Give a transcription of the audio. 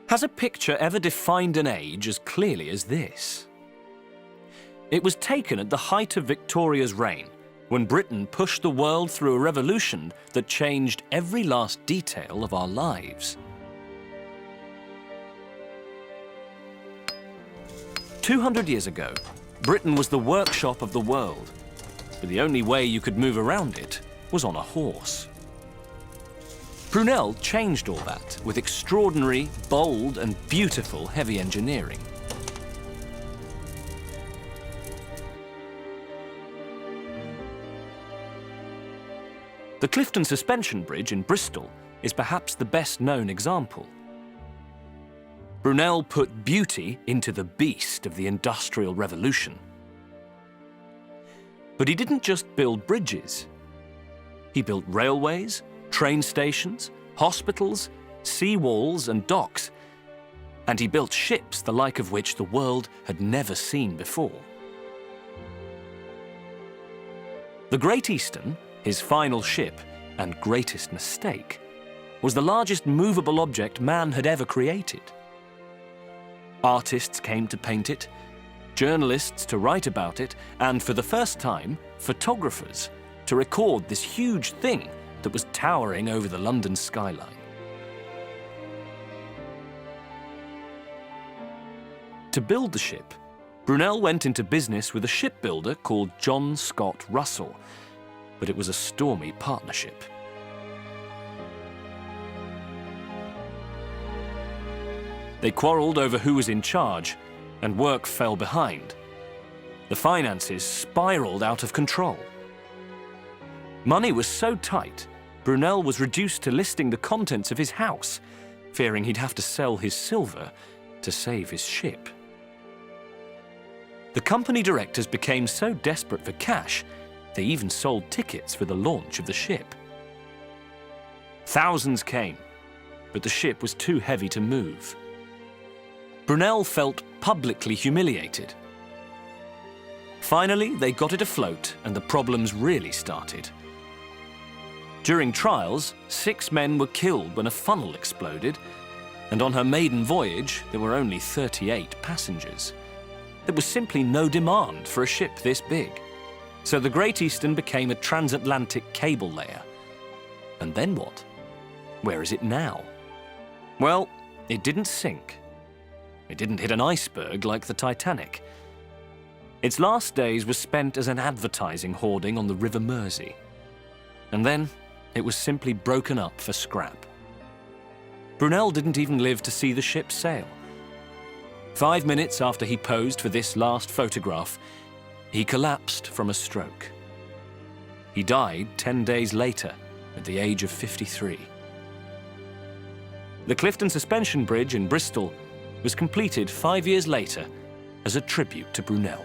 Has a picture ever defined an age as clearly as this? It was taken at the height of Victoria's reign, when Britain pushed the world through a revolution that changed every last detail of our lives. 200 years ago, Britain was the workshop of the world, but the only way you could move around it was on a horse. Brunel changed all that with extraordinary, bold and beautiful heavy engineering. The Clifton Suspension Bridge in Bristol is perhaps the best-known example. Brunel put beauty into the beast of the Industrial Revolution. But he didn't just build bridges. He built railways, train stations, hospitals, sea walls and docks, and he built ships the like of which the world had never seen before. The Great Eastern, his final ship and greatest mistake, was the largest movable object man had ever created. Artists came to paint it, journalists to write about it, and for the first time, photographers to record this huge thing that was towering over the London skyline. To build the ship, Brunel went into business with a shipbuilder called John Scott Russell, but it was a stormy partnership. They quarreled over who was in charge, and work fell behind. The finances spiraled out of control. Money was so tight, Brunel was reduced to listing the contents of his house, fearing he'd have to sell his silver to save his ship. The company directors became so desperate for cash, they even sold tickets for the launch of the ship. Thousands came, but the ship was too heavy to move. Brunel felt publicly humiliated. Finally, they got it afloat, and the problems really started. During trials, 6 men were killed when a funnel exploded, and on her maiden voyage, there were only 38 passengers. There was simply no demand for a ship this big. So the Great Eastern became a transatlantic cable layer. And then what? Where is it now? Well, it didn't sink. It didn't hit an iceberg like the Titanic. Its last days were spent as an advertising hoarding on the River Mersey. And then it was simply broken up for scrap. Brunel didn't even live to see the ship sail. 5 minutes after he posed for this last photograph, he collapsed from a stroke. He died 10 days later at the age of 53. The Clifton Suspension Bridge in Bristol was completed 5 years later as a tribute to Brunel.